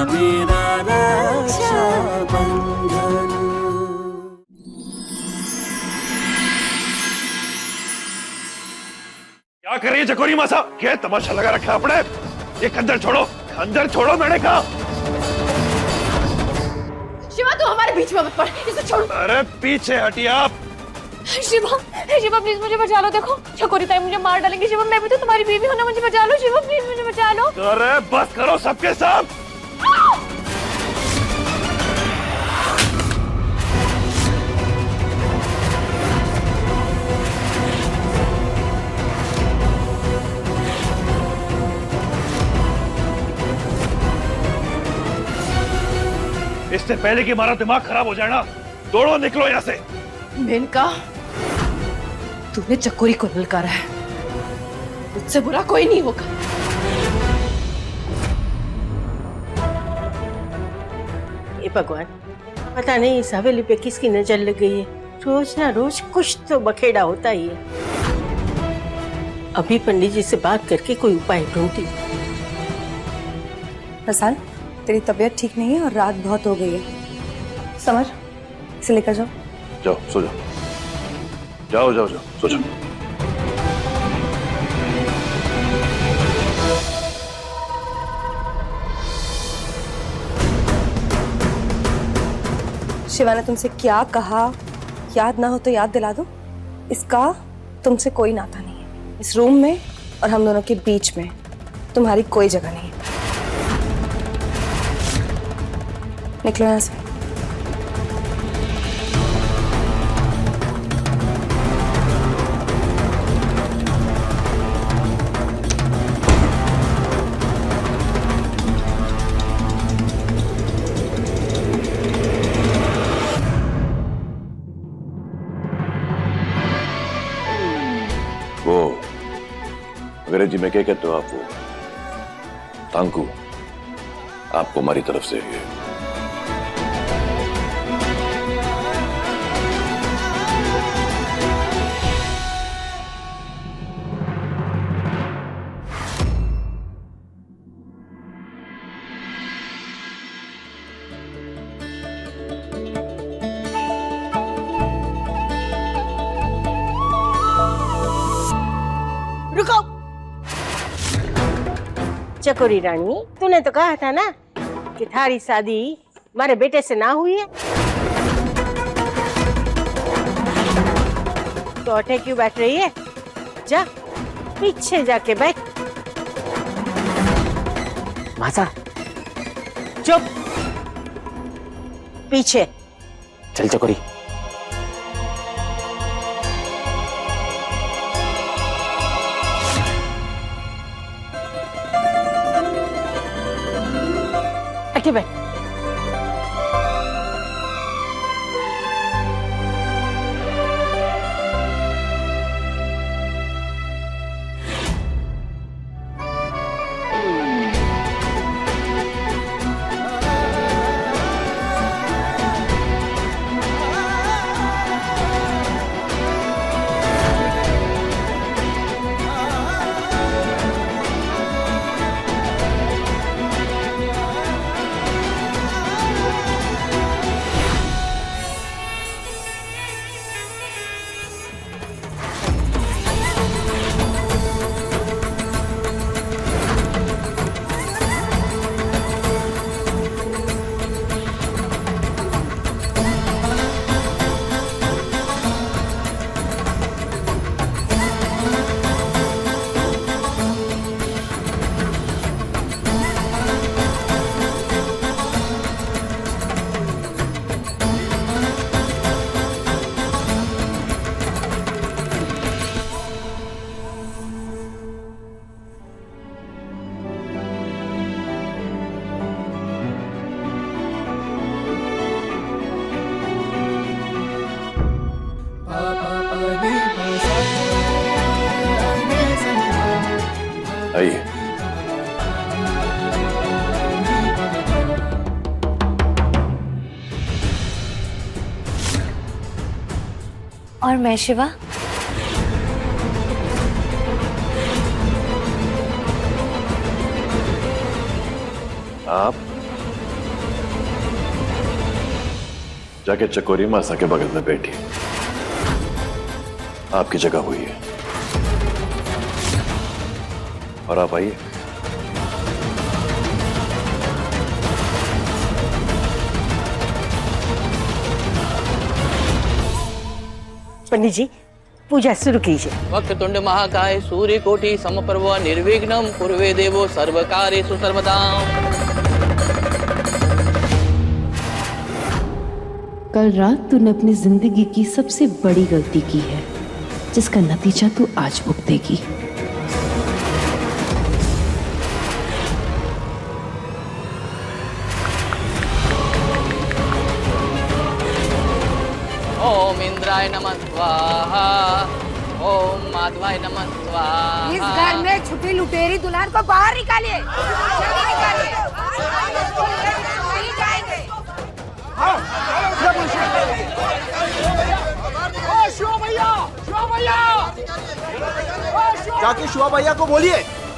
मेरा रक्षाबंधन। क्या कर रही है चकोरी मासा? क्या तमाशा लगा रखा है आपने? ये खंजर छोड़ो, खंजर छोड़ो मैंने कहा। शिवा तू हमारे बीच में मत पड़, इसे छोड़। अरे पीछे हटिए आप। शिवा, शिवा प्लीज मुझे बचा लो। देखो चकोरी ताई मुझे मार डालेंगे। शिवा मैं भी तो तुम्हारी बीवी हूं ना, मुझे बचा लो। शिवा प्लीज मुझे बचा लो। अरे बस करो सबके सब। इससे पहले कि हमारा दिमाग खराब हो जाए ना, दौड़ो निकलो यहाँ से। मेनका, तूने चकोरी को ललकारा है, मुझसे बुरा कोई नहीं होगा। ये भगवान, पता नहीं इस हवेली पे किसकी नजर लग गई है। रोज ना रोज कुछ तो बखेड़ा होता ही है। अभी पंडित जी से बात करके कोई उपाय ढूंढती। रसान, तेरी तबीयत ठीक नहीं है और रात बहुत हो गई है। समर, इसे लेकर जाओ। जाओ सो जाओ, जाओ जाओ जाओ सो जाओ। शिवा ने तुमसे क्या कहा, याद ना हो तो याद दिला दो। इसका तुमसे कोई नाता नहीं है। इस रूम में और हम दोनों के बीच में तुम्हारी कोई जगह नहीं है। निकलो यहाँ से। वो अंग्रेजी में क्या कहते हो आप? वो तांकू आपको हमारी तरफ से है। रुको चकोरी रानी, तूने तो कहा था ना कि थारी शादी हमारे बेटे से ना हुई है, तो अठे क्यों बैठ रही है? जा पीछे जाके बैठ। माता चुप, पीछे चल चकोरी। आके बैठ। आइए। और मैं शिवा, आप जाके चकोरी मासा के बगल में बैठी, आपकी जगह हुई है। और आप आइए। पंडित जी पूजा शुरू कीजिए। वक्रतुंड महाकाय सूर्यकोटि समप्रभ निर्विघ्नं कुर्वे देवो सर्वकार्येषु सर्वदा। कल रात तूने अपनी जिंदगी की सबसे बड़ी गलती की है, जिसका नतीजा तू आज भुगतेगी। ओम इंद्राय नमः स्वाहा, ओम माधवाय नमः स्वाहा। इस घर में छुपी लुटेरी दुल्हन को बाहर निकालिए, जल्दी निकालिए। नहीं जाएंगे। जाके शिवा भैया को बोलिए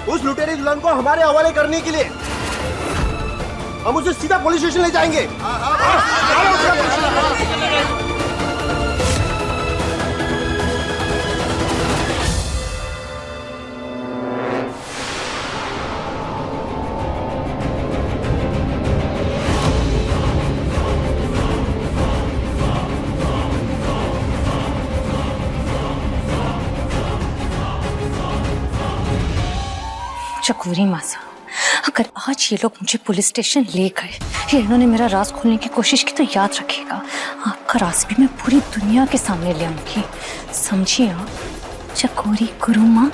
उस लुटेरी दुल्हन को हमारे हवाले करने के लिए। हम उसे सीधा पुलिस स्टेशन ले जाएंगे। चकोरी मासा, अगर आज ये लोग मुझे पुलिस स्टेशन ले गए या इन्होंने मेरा राज खोलने की कोशिश की तो याद रखिएगा, आपका राज भी मैं पूरी दुनिया के सामने ले आऊंगी। समझिए आप चकोरी गुरु माँ?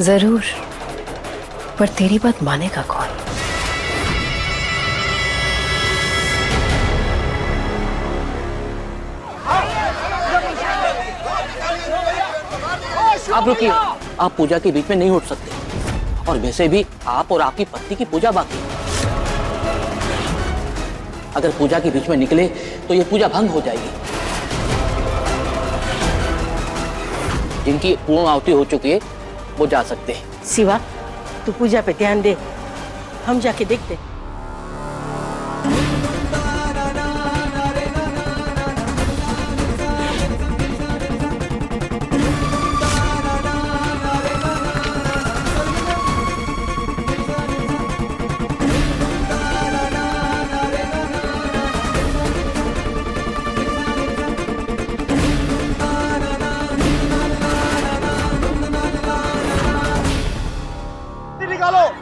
जरूर, पर तेरी बात मानेगा कौन? आप रुकिए, आप पूजा के बीच में नहीं उठ सकते। और वैसे भी आप और आपकी पत्नी की पूजा बाकी है। अगर पूजा के बीच में निकले तो ये पूजा भंग हो जाएगी। जिनकी पूर्ण आहुति हो चुकी है वो जा सकते हैं। शिवा तू पूजा पे ध्यान दे, हम जाके देखते।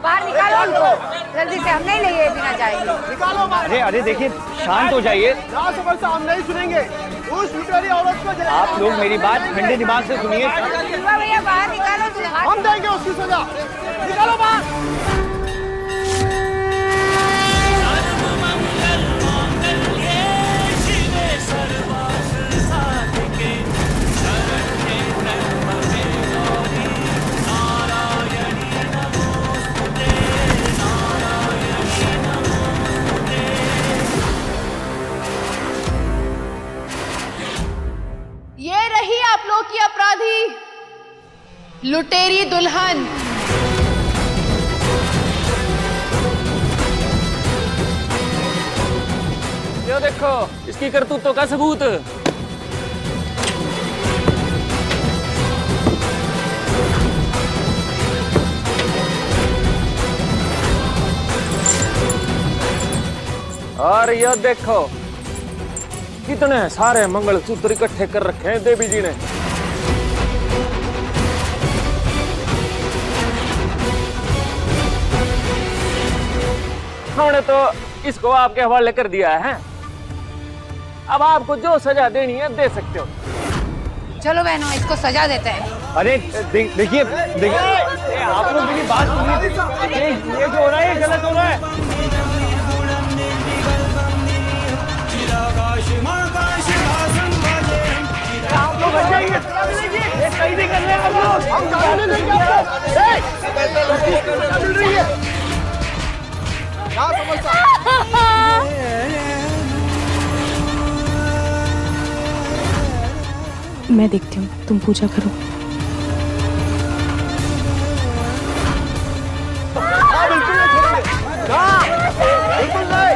बाहर निकालो उनको, जल्दी से। हम नहीं ले बिना जाएंगे। निकालो बाहर। अरे अरे देखिए, शांत हो जाइए। हम नहीं सुनेंगे। उस लुटेरी औरत को आप लोग मेरी बात ठंडे दिमाग से सुनिए। भैया बाहर निकालो। हम देंगे उसकी सजा। निकालो बाहर। ये रही आप लोग की अपराधी लुटेरी दुल्हन। ये देखो इसकी करतूतों का सबूत। और ये देखो कितने सारे मंगलसूत्र इकट्ठे कर रखे हैं देवी जी ने। हमने तो इसको आपके हवाले कर दिया है। अब आपको जो सजा देनी है दे सकते हो। चलो बहनों, इसको सजा देते हैं। अरे देखिए आप लोग मेरी बात सुनिए। ये जो हो रहा है गलत हो रहा है। आप लोग हट जाइए। ये कैदी कर रहे हैं हम लोग। हम जाने देंगे आपको। मैं देखती हूँ, तुम पूजा करो। बिल्कुल नहीं।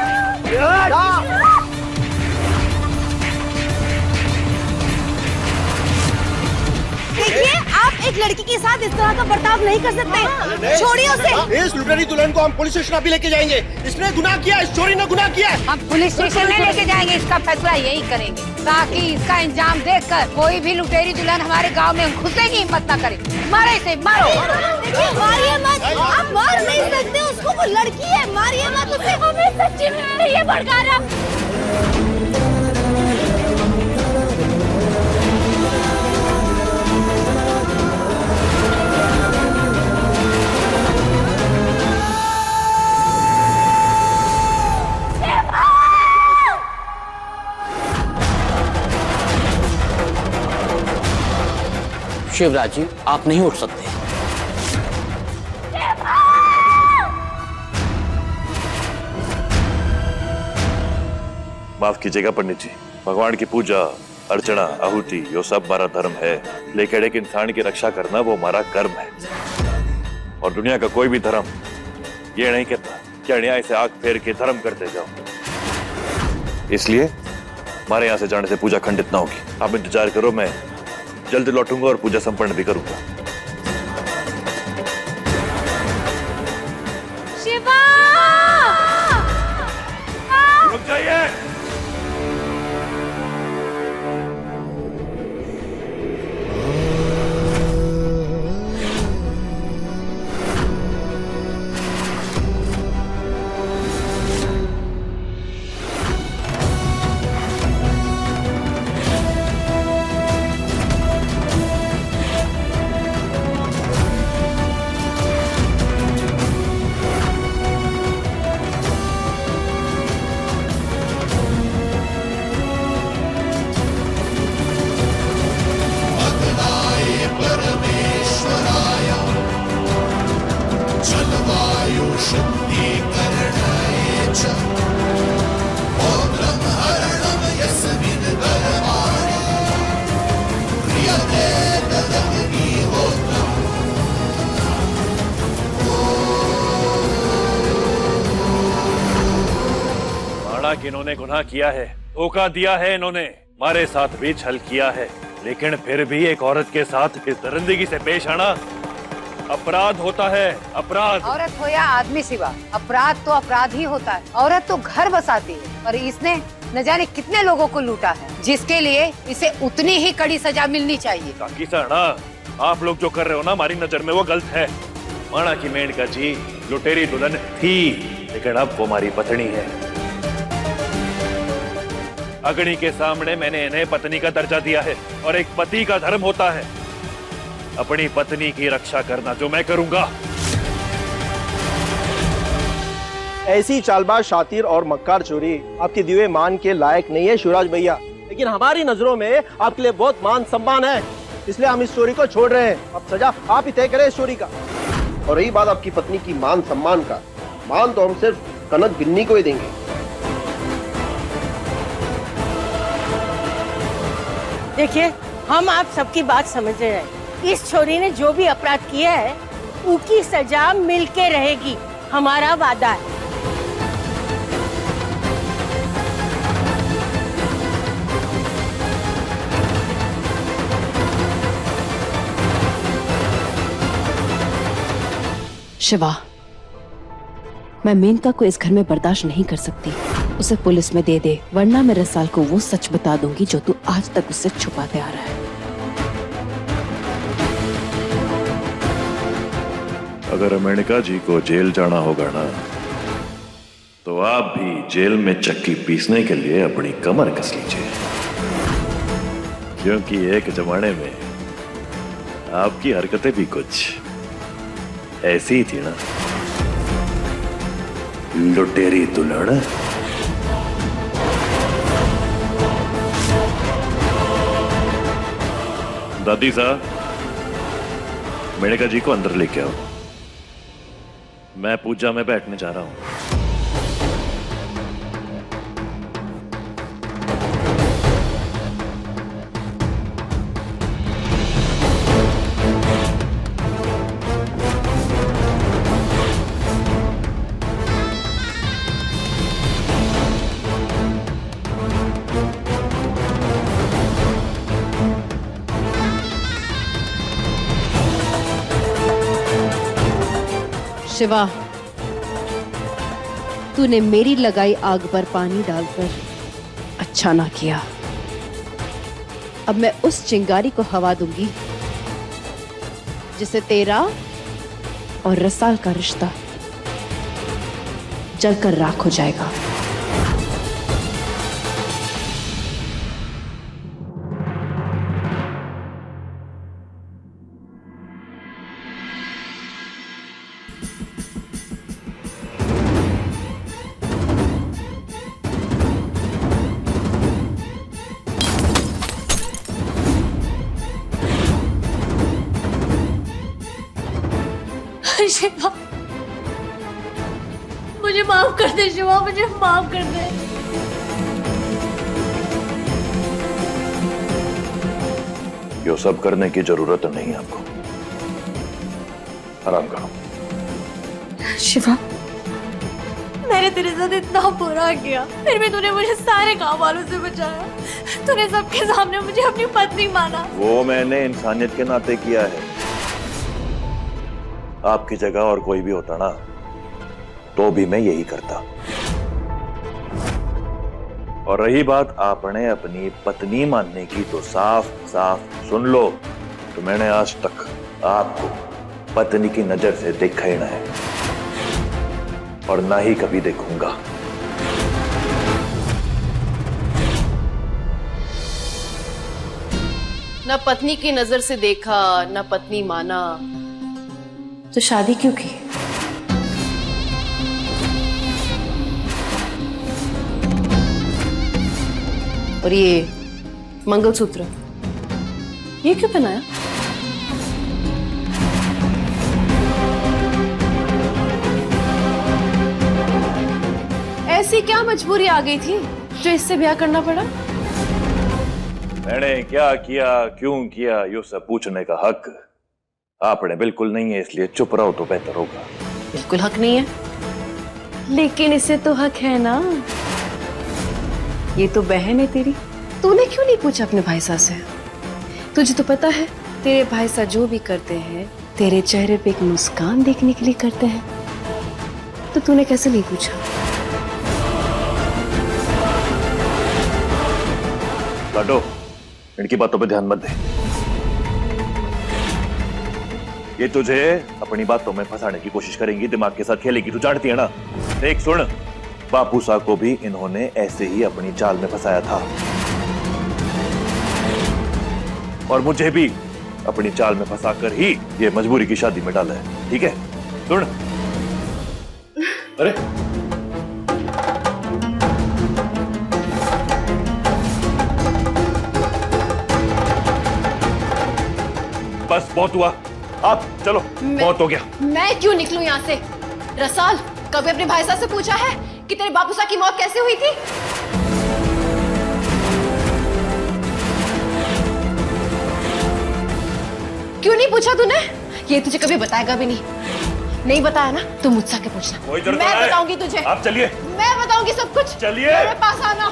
लड़की के साथ इस तरह का बर्ताव नहीं कर सकते। छोड़िए उसे। इस लुटेरी दुल्हन को हम पुलिस स्टेशन अभी लेके जाएंगे। इसने गुनाह किया, इस चोरी ने गुनाह किया। हम पुलिस स्टेशन में लेके जाएंगे, इसका फैसला यही करेंगे ताकि इसका इंजाम देखकर कोई भी लुटेरी दुल्हन हमारे गांव में घुसने की हिम्मत न करे। मारो इसे, मारो। मारिए मत, आप मार नहीं सकते उसको, वो लड़की है, मारिए मत उसे। हमें सच्ची में ये भड़का रहा। शिवराज जी, आप नहीं उठ सकते। माफ कीजिएगा पंडित जी, भगवान की पूजा अर्चना आहुति यो सब हमारा धर्म है, लेकिन एक इंसान की रक्षा करना वो हमारा कर्म है। और दुनिया का कोई भी धर्म ये नहीं कहता कि अन्याय से आंख फेर के धर्म करते जाओ। इसलिए हमारे यहाँ से जाने से पूजा खंडित ना होगी। आप इंतजार करो, मैं जल्दी लौटूंगा और पूजा संपन्न भी करूंगा। शिवा! रुक जाइए। इन्होंने गुनाह किया है, धोखा दिया है, इन्होंने हमारे साथ भी छल किया है, लेकिन फिर भी एक औरत के साथ इस दरिंदगी से पेश आना अपराध होता है। अपराध। औरत हो या आदमी सिवा, अपराध तो अपराध ही होता है। औरत तो घर बसाती है और इसने न जाने कितने लोगों को लूटा है, जिसके लिए इसे उतनी ही कड़ी सजा मिलनी चाहिए। काकी साहना, आप लोग जो कर रहे हो ना, हमारी नजर में वो गलत है। माना की मेनका जी लुटेरी दुल्हन थी, लेकिन अब वो हमारी पत्नी है। अग्नि के सामने मैंने इन्हें पत्नी का दर्जा दिया है और एक पति का धर्म होता है अपनी पत्नी की रक्षा करना, जो मैं करूंगा। ऐसी चालबाज, शातिर और मक्कार चोरी आपके दिए मान के लायक नहीं है शिवराज भैया, लेकिन हमारी नजरों में आपके लिए बहुत मान सम्मान है, इसलिए हम इस चोरी को छोड़ रहे हैं। अब सजा आप ही तय करें इस चोरी का। और रही बात आपकी पत्नी की मान सम्मान का, मान तो हम सिर्फ कनक बिन्नी को ही देंगे। देखिए, हम आप सबकी बात समझ रहे हैं। इस छोरी ने जो भी अपराध किया है उसकी सजा मिलके रहेगी, हमारा वादा है। शिवा, मैं मेनका को इस घर में बर्दाश्त नहीं कर सकती। उसे पुलिस में दे दे, वरना मैं रसाल को वो सच बता दूंगी जो तू आज तक उससे छुपाते आ रहा है। अगर मेनका जी को जेल जाना होगा ना, तो आप भी जेल में चक्की पीसने के लिए अपनी कमर कस लीजिए, क्योंकि एक जमाने में आपकी हरकतें भी कुछ ऐसी ही थी ना, लुटेरी दुल्हन। दादी साहब, मेनका जी को अंदर लेके आओ, मैं पूजा में बैठने जा रहा हूं। शिवा, तूने मेरी लगाई आग पर पानी डालकर अच्छा ना किया। अब मैं उस चिंगारी को हवा दूंगी जिससे तेरा और रसाल का रिश्ता जलकर राख हो जाएगा। शिवा, मुझे माफ कर दे शिवा, मुझे माफ कर दे। ये सब करने की जरूरत नहीं है आपको। आराम करो। शिवा, मैंने तेरे साथ इतना बुरा किया, फिर भी तूने मुझे सारे गांव वालों से बचाया। तूने सबके सामने मुझे अपनी पत्नी माना। वो मैंने इंसानियत के नाते किया है। आपकी जगह और कोई भी होता ना तो भी मैं यही करता। और रही बात आपने अपनी पत्नी मानने की, तो साफ साफ सुन लो, तो मैंने आज तक आपको पत्नी की नजर से देखा ही ना है और ना ही कभी देखूंगा। न पत्नी की नजर से देखा, न पत्नी माना, तो शादी क्यों की? और ये मंगलसूत्र ये क्यों पहनाया? ऐसी क्या मजबूरी आ गई थी जो इससे ब्याह करना पड़ा? मैंने क्या किया, क्यों किया, ये सब पूछने का हक आपने बिल्कुल नहीं है, इसलिए चुप रहो तो बेहतर होगा। बिल्कुल हक नहीं है, लेकिन इसे तो हक है ना। ये तो बहन है तेरी। तूने क्यों नहीं पूछा अपने भाई साहब से? तुझे तो पता है तेरे भाई साहब जो भी करते हैं तेरे चेहरे पे एक मुस्कान देखने के लिए करते हैं, तो तूने कैसे नहीं पूछा? लाडो, इनकी बातों पे ध्यान मत दे। ये तुझे अपनी बातों में फंसाने की कोशिश करेंगी, दिमाग के साथ खेलेगी, तू जानती है ना। देख सुन, बापू साहब को भी इन्होंने ऐसे ही अपनी चाल में फंसाया था और मुझे भी अपनी चाल में फंसाकर ही ये मजबूरी की शादी में डाला है। ठीक है, सुन। अरे बस बहुत हुआ, आप चलो, बहुत हो गया। मैं क्यों निकलूं यहाँ से? रसाल, कभी अपने भाई साहब से पूछा है कि तेरे बापू साहब की मौत कैसे हुई थी? क्यों नहीं पूछा तूने? ये तुझे कभी बताएगा भी नहीं बताया ना तो मुझसे आके पूछना, मैं बताऊंगी तुझे। आप चलिए, मैं बताऊंगी सब कुछ। चलिए, मेरे पास आना।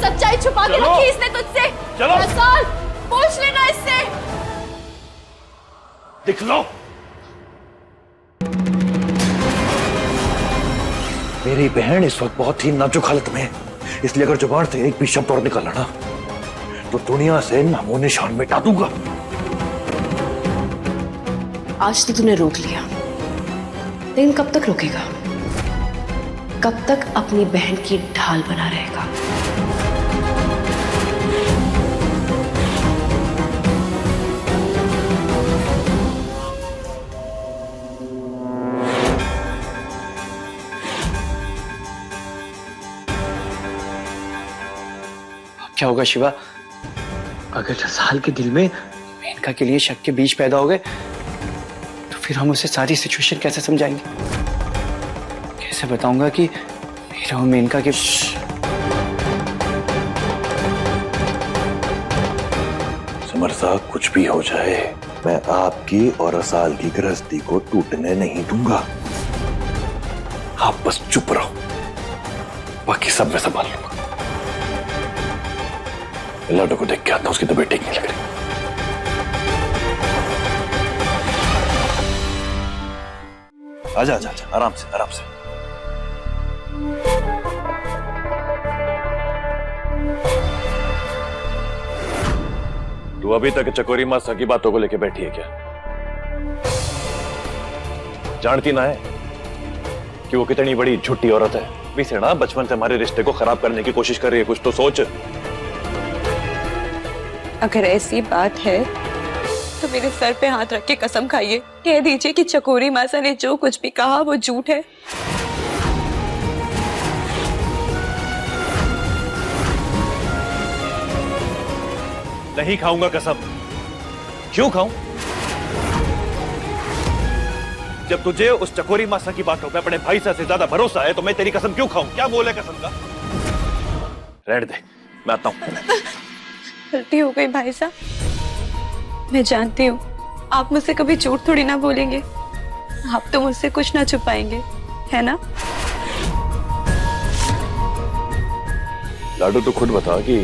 सच्चाई छुपा के रखी इसने तुझसे। चलो रसाल, पूछ लेना इससे। दिख लो। मेरी बहन इस वक्त बहुत ही नाजुक हालत में है, इसलिए अगर जुबान से एक भी शब्द और निकाला ना तो दुनिया से नामो निशान मिटा दूंगा। आज तो तूने रोक लिया, लेकिन कब तक रोकेगा? कब तक अपनी बहन की ढाल बना रहेगा? क्या होगा शिवा, अगर रसाल के दिल में मेनका के लिए शक के बीज पैदा हो गए तो फिर हम उसे सारी सिचुएशन कैसे समझाएंगे? कैसे बताऊंगा कि मेरा और मेनका के... समर साहब, कुछ भी हो जाए मैं आपकी और रसाल की गृहस्थी को टूटने नहीं दूंगा। आप बस चुप रहो, बाकी सब मैं संभाल लूंगा। लाडो को देख के आता, उसकी तबीयत ठीक नहीं लग रही। आजा आजा आजा, आराम से आराम से। तू अभी तक चकोरी मासा की बातों को लेके बैठी है क्या? जानती ना है कि वो कितनी बड़ी झूठी औरत है? ना बचपन से हमारे रिश्ते को खराब करने की कोशिश कर रही है, कुछ तो सोच। अगर ऐसी बात है तो मेरे सर पे हाथ रख के कसम खाइए, कह दीजिए कि चकोरी मासा ने जो कुछ भी कहा वो झूठ है। नहीं खाऊंगा कसम। क्यों खाऊं? जब तुझे उस चकोरी मासा की बातों पे अपने भाई से ज्यादा भरोसा है तो मैं तेरी कसम क्यों खाऊं? क्या बोले कसम का? रहने दे, मैं आता हूं। गलती हो गई भाई साहब, मैं जानती हूँ आप मुझसे कभी झूठ थोड़ी ना बोलेंगे, आप तो मुझसे कुछ ना छुपाएंगे, है ना? लाडू तो खुद बता कि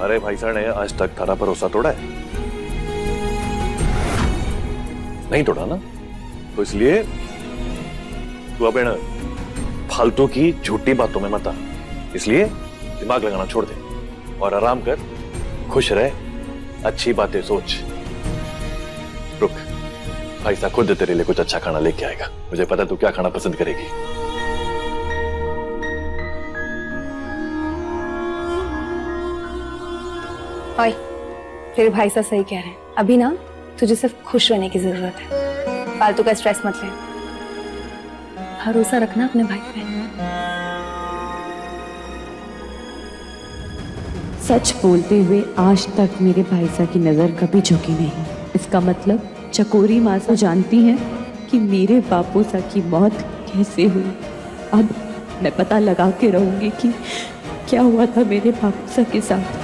अरे भाई साहब ने आज तक थारा भरोसा तोड़ा है? नहीं तोड़ा ना, तो इसलिए तू अब इन फालतू की झूठी बातों में मत आ। इसलिए दिमाग लगाना छोड़ दे और आराम कर, खुश रह, अच्छी बातें सोच। रुक, भाई साहब खुद तेरे लिए कुछ अच्छा खाना लेके आएगा। मुझे पता है तू क्या खाना पसंद करेगी। ओए, तेरे भाई साहब सही कह रहे हैं। अभी ना तुझे सिर्फ खुश रहने की जरूरत है, फालतू का स्ट्रेस मत ले। भरोसा रखना अपने भाई पे। सच बोलते हुए आज तक मेरे भाई साहब की नजर कभी झुकी नहीं। इसका मतलब चकोरी मासा जानती है कि मेरे बापू सा की मौत कैसे हुई। अब मैं पता लगा के रहूंगी कि क्या हुआ था मेरे बापू सा के साथ।